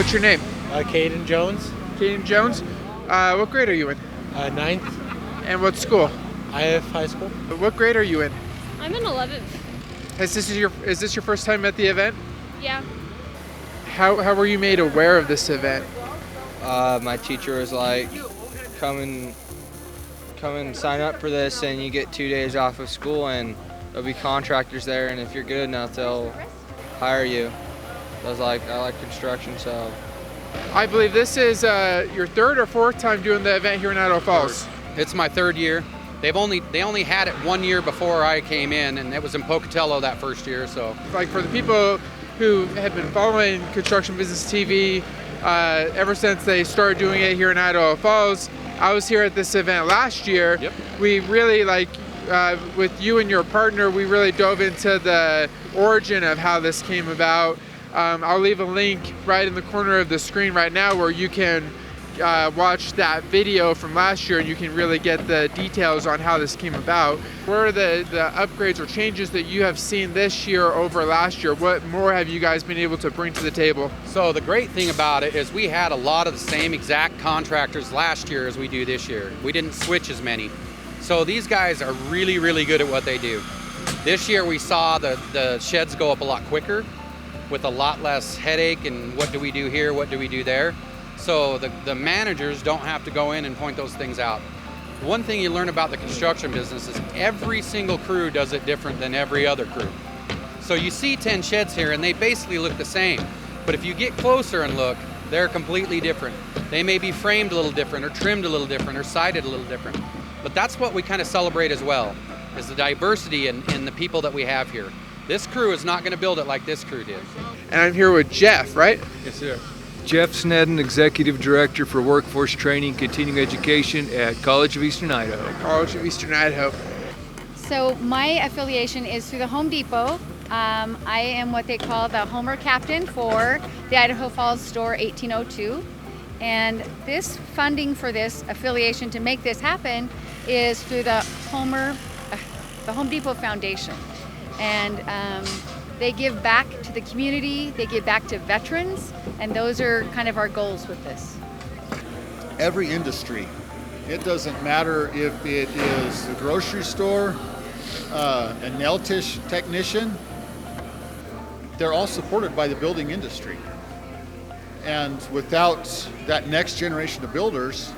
What's your name? Caden Jones. Caden Jones. What grade are you in? Ninth. And what school? IF High School. What grade are you in? I'm in 11th. Is this your first time at the event? Yeah. How were you made aware of this event? My teacher was like, come and sign up for this and you get 2 days off of school and there'll be contractors there, and if you're good enough they'll hire you. I was like, I like construction, so. I believe this is your third or fourth time doing the event here in Idaho Falls. It's my third year. They only had it 1 year before I came in, and it was in Pocatello that first year. So, like, for the people who have been following Construction Business TV ever since they started doing it here in Idaho Falls, I was here at this event last year. Yep. We really, with you and your partner, we really dove into the origin of how this came about. I'll leave a link right in the corner of the screen right now where you can watch that video from last year and you can really get the details on how this came about. What are the upgrades or changes that you have seen this year over last year? What more have you guys been able to bring to the table? so the great thing about it is we had a lot of the same exact contractors last year as we do this year. We didn't switch as many. So these guys are really, really good at what they do. This year we saw the sheds go up a lot quicker with a lot less headache and what do we do here, what do we do there. So the managers don't have to go in and point those things out. One thing you learn about the construction business is every single crew does it different than every other crew. So you see 10 sheds here and they basically look the same. But if you get closer and look, they're completely different. They may be framed a little different or trimmed a little different or sided a little different. But that's what we kind of celebrate as well, is the diversity in the people that we have here. This crew is not going to build it like this crew did. And I'm here with Jeff, right? Yes, sir. Jeff Snedden, Executive Director for Workforce Training Continuing Education at College of Eastern Idaho. College of Eastern Idaho. So my affiliation is through the Home Depot. I am what they call the Homer Captain for the Idaho Falls Store 1802. And this funding for this affiliation to make this happen is through the Home Depot Foundation. And they give back to the community, they give back to veterans, and those are kind of our goals with this. Every industry, it doesn't matter if it is a grocery store, a nail technician, they're all supported by the building industry. And without that next generation of builders,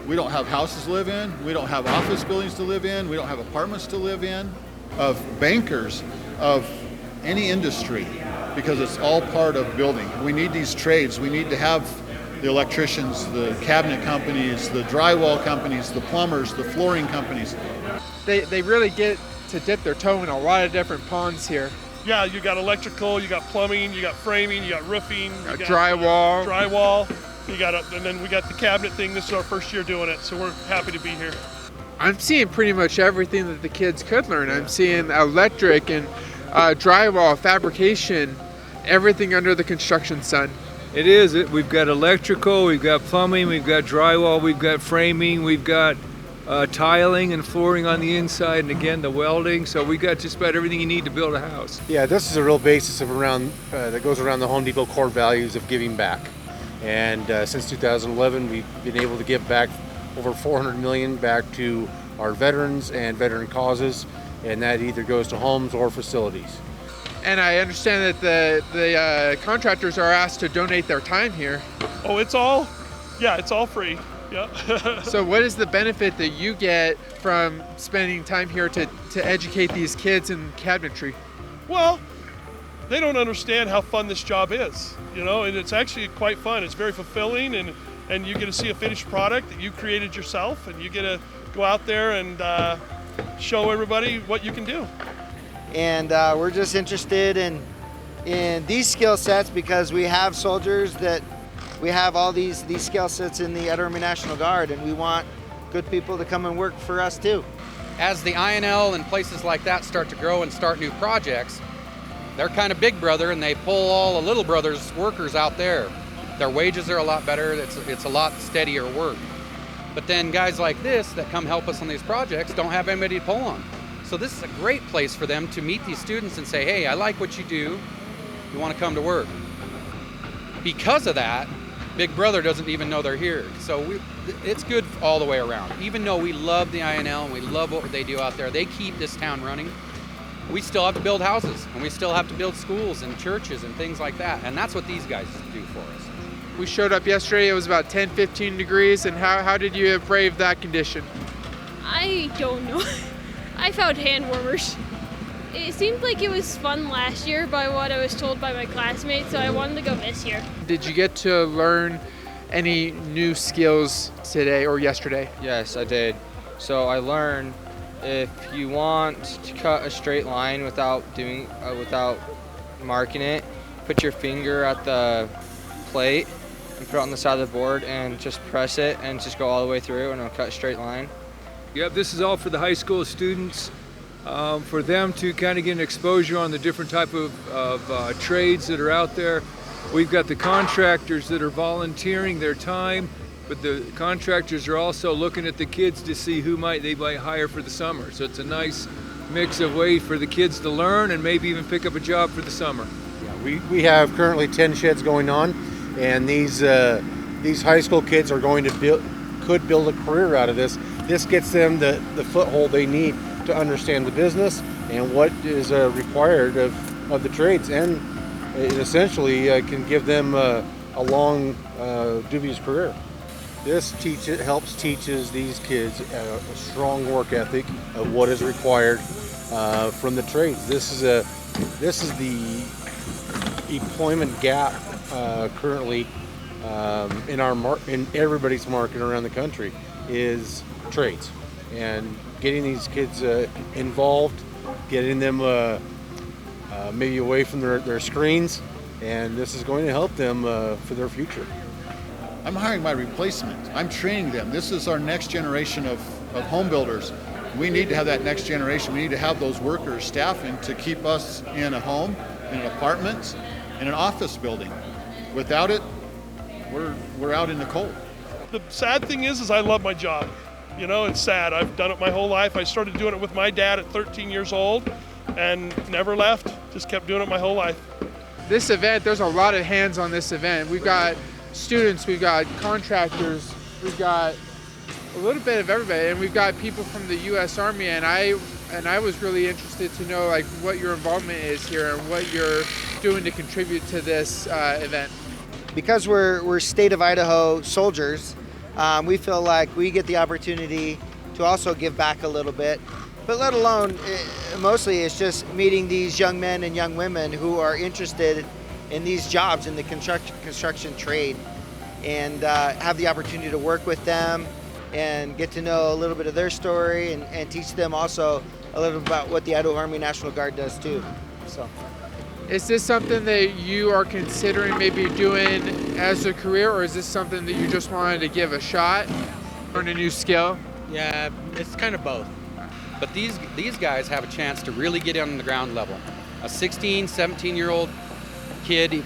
we don't have houses to live in, we don't have office buildings to live in, we don't have apartments to live in, of bankers, of any industry, because it's all part of building. We need these trades. We need to have the electricians, the cabinet companies, the drywall companies, the plumbers, the flooring companies. They really get to dip their toe in a lot of different ponds here. Yeah, you got electrical, you got plumbing, you got framing, you got roofing, you got drywall. And then we got the cabinet thing. This is our first year doing it, so we're happy to be here. I'm seeing pretty much everything that the kids could learn. I'm seeing electric and drywall, fabrication, everything under the construction sun. It is. We've got electrical, we've got plumbing, we've got drywall, we've got framing, we've got tiling and flooring on the inside, and again the welding. So we got just about everything you need to build a house. Yeah, this is a real basis of that goes around the Home Depot core values of giving back. And since 2011, we've been able to give back over $400 million back to our veterans and veteran causes, and that either goes to homes or facilities. And I understand that the contractors are asked to donate their time here. Oh, it's all free. Yeah. So what is the benefit that you get from spending time here to educate these kids in cabinetry? Well, they don't understand how fun this job is, and it's actually quite fun. It's very fulfilling, and you get to see a finished product that you created yourself, and you get to go out there and show everybody what you can do. And we're just interested in these skill sets because we have soldiers that we have all these skill sets in the Idaho Army National Guard, and we want good people to come and work for us too. As the INL and places like that start to grow and start new projects, they're kind of big brother and they pull all the little brother's workers out there. Their wages are a lot better, it's a lot steadier work. But then guys like this that come help us on these projects don't have anybody to pull on. So this is a great place for them to meet these students and say, hey, I like what you do, you want to come to work. because of that, Big Brother doesn't even know they're here. So it's good all the way around. Even though we love the INL and we love what they do out there, they keep this town running. We still have to build houses, and we still have to build schools and churches and things like that. And that's what these guys do for us. We showed up yesterday, it was about 10, 15 degrees, and how did you brave that condition? I don't know. I found hand warmers. It seemed like it was fun last year by what I was told by my classmates, so I wanted to go this year. Did you get to learn any new skills today or yesterday? Yes, I did. So I learned if you want to cut a straight line without marking it, put your finger at the plate and put it on the side of the board and just press it and just go all the way through and it'll cut a straight line. Yep, this is all for the high school students, for them to kind of get an exposure on the different type of trades that are out there. We've got the contractors that are volunteering their time, but the contractors are also looking at the kids to see who they might hire for the summer. So it's a nice mix of ways for the kids to learn and maybe even pick up a job for the summer. Yeah, we have currently 10 sheds going on, and these high school kids are going to could build a career out of this. This gets them the foothold they need to understand the business and what is required of the trades, and it essentially can give them a long, dubious career. This helps teaches these kids a strong work ethic of what is required from the trades. This is the employment gap currently in everybody's market around the country is trades, and getting these kids involved, getting them maybe away from their screens, and this is going to help them for their future. I'm hiring my replacement. I'm training them. This is our next generation of home builders. We need to have that next generation. We need to have those workers staffing to keep us in a home, in an apartment, in an office building. Without it, we're out in the cold. The sad thing is I love my job. You know, it's sad. I've done it my whole life. I started doing it with my dad at 13 years old and never left. Just kept doing it my whole life. This event, there's a lot of hands on this event. We've got students, we've got contractors, we've got a little bit of everybody, and we've got people from the U.S. Army, and I was really interested to know like what your involvement is here and what you're doing to contribute to this event. Because we're state of Idaho soldiers, we feel like we get the opportunity to also give back a little bit, but let alone, mostly it's just meeting these young men and young women who are interested in these jobs in the construction trade, and have the opportunity to work with them and get to know a little bit of their story, and teach them also a little bit about what the Idaho Army National Guard does too. So. Is this something that you are considering maybe doing as a career, or is this something that you just wanted to give a shot, learn a new skill? Yeah, it's kind of both. But these guys have a chance to really get on the ground level. A 16, 17-year-old kid,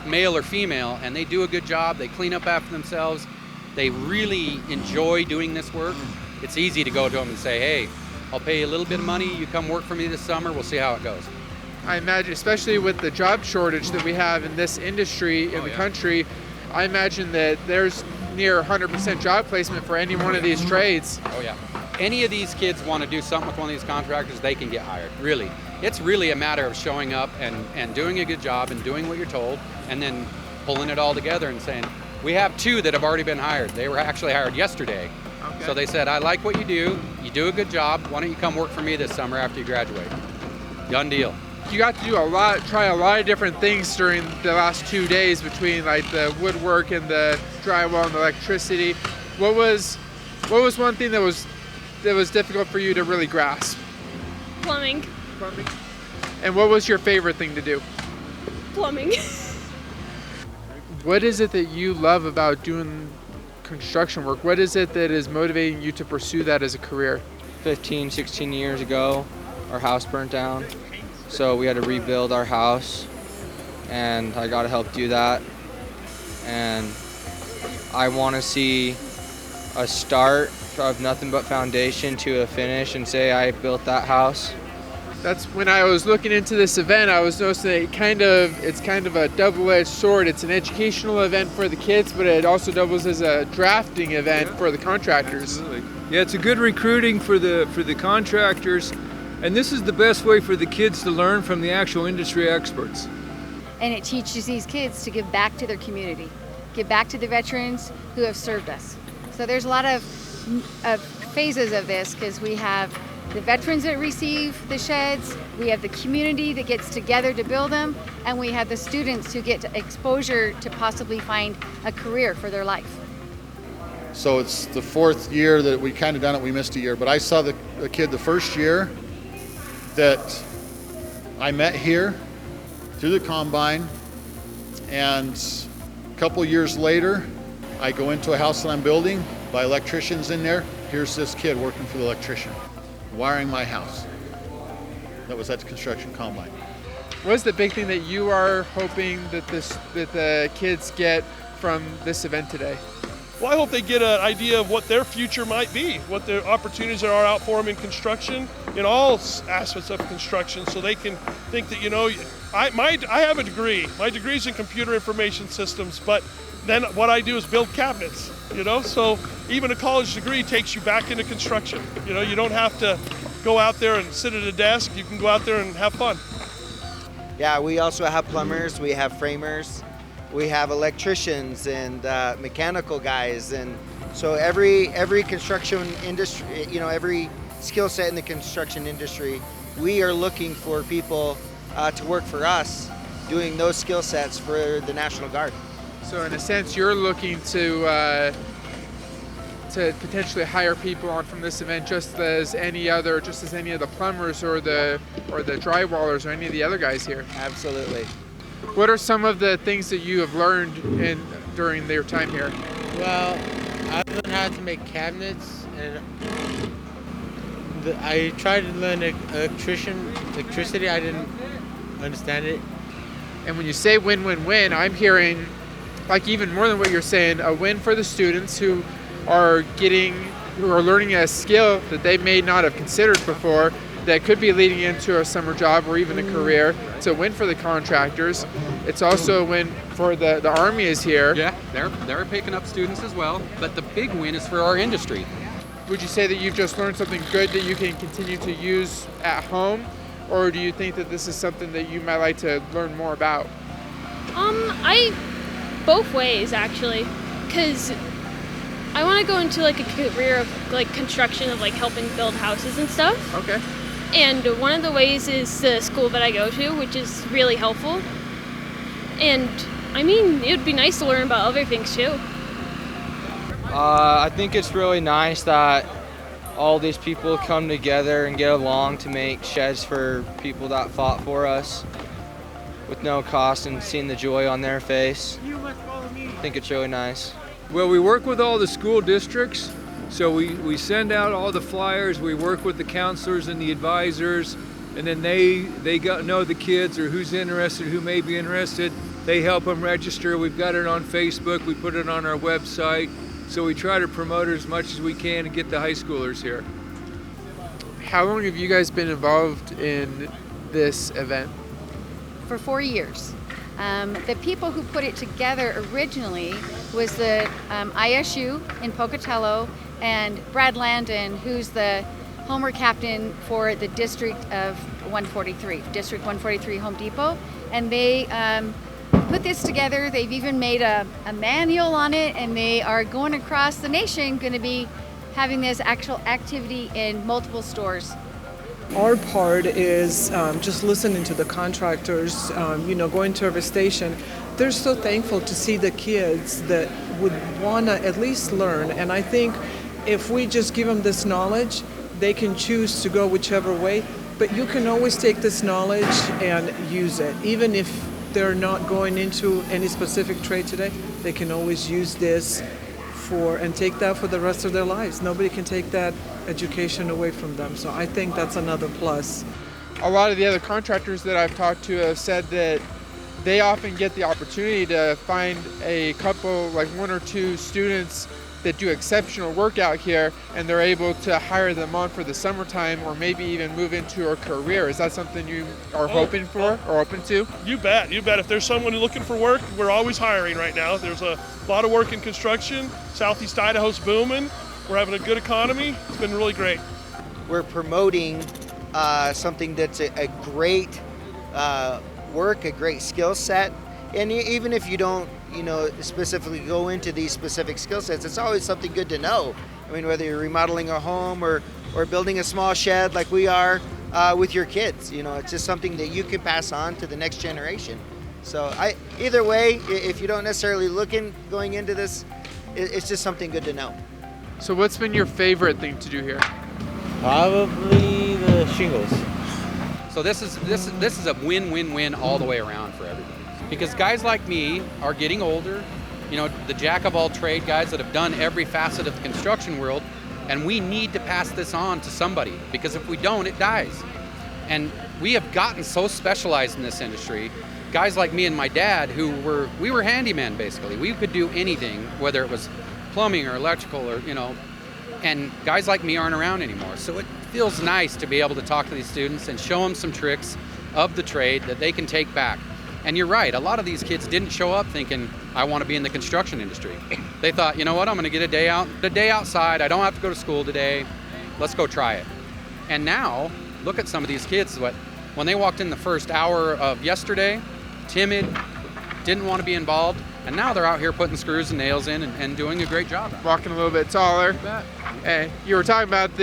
male or female, and they do a good job. They clean up after themselves. They really enjoy doing this work. It's easy to go to them and say, hey, I'll pay you a little bit of money. You come work for me this summer. We'll see how it goes. I imagine, especially with the job shortage that we have in this industry in the country, I imagine that there's near 100% job placement for any one of these trades. Oh yeah. Any of these kids want to do something with one of these contractors, they can get hired, really. It's really a matter of showing up and doing a good job and doing what you're told, and then pulling it all together and saying, we have 2 that have already been hired. They were actually hired yesterday. Okay. So they said, I like what you do a good job, why don't you come work for me this summer after you graduate? Done deal. You got to try a lot of different things during the last 2 days between like the woodwork and the drywall and the electricity. What was one thing that was difficult for you to really grasp? Plumbing. And what was your favorite thing to do? Plumbing. What is it that you love about doing construction work? What is it that is motivating you to pursue that as a career? 15, 16 years ago, our house burnt down. So we had to rebuild our house, and I got to help do that. And I want to see a start of nothing but foundation to a finish and say I built that house. That's when I was looking into this event, I was noticing it's kind of a double-edged sword. It's an educational event for the kids, but it also doubles as a drafting event for the contractors. Absolutely. Yeah, it's a good recruiting for the contractors, and this is the best way for the kids to learn from the actual industry experts. And it teaches these kids to give back to their community, give back to the veterans who have served us. So there's a lot of phases of this, because we have the veterans that receive the sheds, we have the community that gets together to build them, and we have the students who get exposure to possibly find a career for their life. So it's the 4th year that we kind of done it. We missed a year, but I saw the kid the first year that I met here through the combine, and a couple years later, I go into a house that I'm building, by electricians in there. Here's this kid working for the electrician, wiring my house. That was at the construction combine. What's the big thing that you are hoping that the kids get from this event today? Well, I hope they get an idea of what their future might be, what their opportunities are out for them in construction, in all aspects of construction, so they can think that, you know, I have a degree. My degree's in computer information systems, but then what I do is build cabinets, you know? So even a college degree takes you back into construction. You know, you don't have to go out there and sit at a desk. You can go out there and have fun. Yeah, we also have plumbers, we have framers, we have electricians and mechanical guys, and so every construction industry, you know, every skill set in the construction industry, we are looking for people to work for us doing those skill sets for the National Guard. So in a sense, you're looking to potentially hire people on from this event, just as any of the plumbers or the drywallers or any of the other guys here. Absolutely. What are some of the things that you have learned during your time here? Well, I learned how to make cabinets, and I tried to learn electricity. I didn't understand it. And when you say win-win-win, I'm hearing, like, even more than what you're saying, a win for the students who are learning a skill that they may not have considered before, that could be leading into a summer job or even a career. It's a win for the contractors. It's also a win for the Army is here. Yeah, they're picking up students as well, but the big win is for our industry. Would you say that you've just learned something good that you can continue to use at home, or do you think that this is something that you might like to learn more about? Both ways, actually, because I want to go into like a career of like construction, of like helping build houses and stuff. Okay. And one of the ways is the school that I go to, which is really helpful. And I mean, it would be nice to learn about other things too. I think it's really nice that all these people come together and get along to make sheds for people that fought for us with no cost, and seeing the joy on their face. I think it's really nice. Well, we work with all the school districts, so we send out all the flyers, we work with the counselors and the advisors, and then they know the kids or who's interested, who may be interested. They help them register. We've got it on Facebook, we put it on our website, so we try to promote it as much as we can and get the high schoolers here. How long have you guys been involved in this event? For 4 years. The people who put it together originally was the ISU in Pocatello, and Brad Landon, who's the Homer captain for the District 143 Home Depot. And they put this together. They've even made a manual on it, and they are going across the nation, going to be having this actual activity in multiple stores. Our part is just listening to the contractors, going to every station. They're so thankful to see the kids that would want to at least learn. And I think if we just give them this knowledge, they can choose to go whichever way. But you can always take this knowledge and use it. Even if they're not going into any specific trade today, they can always use this and take that for the rest of their lives. Nobody can take that education away from them. So I think that's another plus. A lot of the other contractors that I've talked to have said that they often get the opportunity to find a couple, like 1 or 2 students that do exceptional work out here, and they're able to hire them on for the summertime or maybe even move into a career. Is that something you are hoping for or open to? You bet. If there's someone looking for work, we're always hiring right now. There's a lot of work in construction. Southeast Idaho's booming. We're having a good economy. It's been really great. We're promoting something that's a great work, a great skill set. And even if you don't, specifically go into these specific skill sets, it's always something good to know. I mean, whether you're remodeling a home or building a small shed like we are with your kids, it's just something that you can pass on to the next generation. So either way, if you don't necessarily going into this, it's just something good to know. So what's been your favorite thing to do here? Probably the shingles. So this is a win-win-win all the way around for everybody. Because guys like me are getting older, the jack of all trade guys that have done every facet of the construction world, and we need to pass this on to somebody, because if we don't, it dies. And we have gotten so specialized in this industry. Guys like me and my dad, we were handymen basically. We could do anything, whether it was plumbing or electrical or, and guys like me aren't around anymore. So it feels nice to be able to talk to these students and show them some tricks of the trade that they can take back. And you're right, a lot of these kids didn't show up thinking, I want to be in the construction industry. They thought, you know what, I'm going to get a day outside, I don't have to go to school today, let's go try it. And now, look at some of these kids, when they walked in the first hour of yesterday, timid, didn't want to be involved, and now they're out here putting screws and nails in and doing a great job. Walking a little bit taller. Hey, you were talking about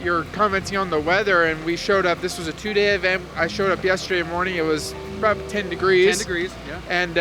you're commenting on the weather, and we showed up. This was a 2-day event. I showed up yesterday morning. It was about 10 degrees. 10 degrees, yeah. And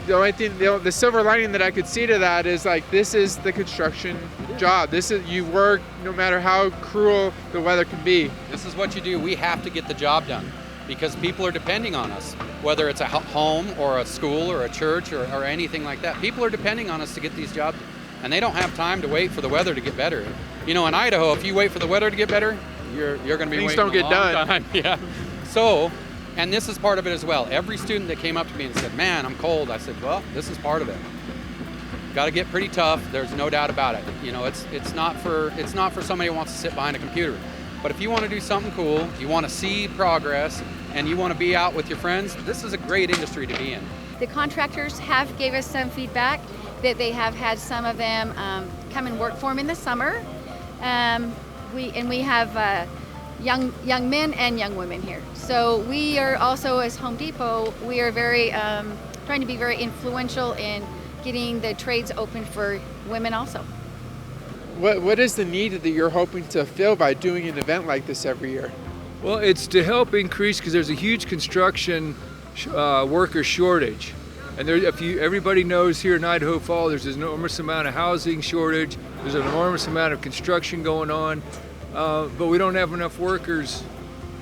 the only thing, the silver lining that I could see to that is this is the construction job. You work no matter how cruel the weather can be. This is what you do. We have to get the job done because people are depending on us, whether it's a home or a school or a church or anything like that. People are depending on us to get these jobs, and they don't have time to wait for the weather to get better. In Idaho, if you wait for the weather to get better, you're going to be Things waiting don't get a long done. time. Yeah. So, and this is part of it as well. Every student that came up to me and said, "Man, I'm cold," I said, "Well, this is part of it. Got to get pretty tough. There's no doubt about it. It's not for somebody who wants to sit behind a computer. But if you want to do something cool, you want to see progress, and you want to be out with your friends, this is a great industry to be in." The contractors have gave us some feedback that they have had some of them come and work for them in the summer. We have young men and young women here. So we are also, as Home Depot, we are very trying to be very influential in getting the trades open for women also. What is the need that you're hoping to fill by doing an event like this every year? Well, it's to help increase, because there's a huge construction worker shortage. And everybody knows here in Idaho Falls, there's an enormous amount of housing shortage. There's an enormous amount of construction going on, but we don't have enough workers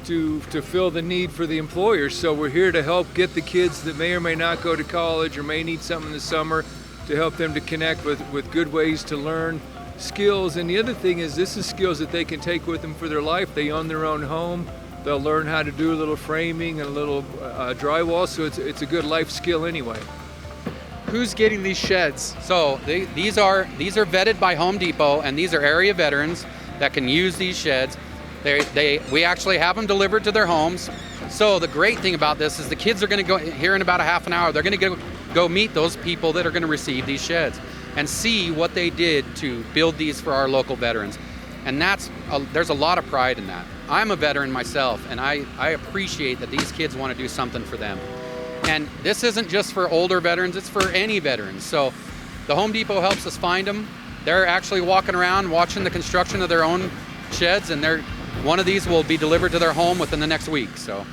to fill the need for the employers. So we're here to help get the kids that may or may not go to college or may need something in the summer, to help them to connect with good ways to learn skills. And the other thing is, this is skills that they can take with them for their life. They own their own home. They'll learn how to do a little framing and a little drywall, so it's a good life skill anyway. Who's getting these sheds? So these are vetted by Home Depot, and these are area veterans that can use these sheds. We actually have them delivered to their homes. So the great thing about this is the kids are going to go here in about a half an hour. They're going to go meet those people that are going to receive these sheds and see what they did to build these for our local veterans. And there's a lot of pride in that. I'm a veteran myself, and I appreciate that these kids want to do something for them. And this isn't just for older veterans, it's for any veterans. So the Home Depot helps us find them. They're actually walking around watching the construction of their own sheds, and one of these will be delivered to their home within the next week. So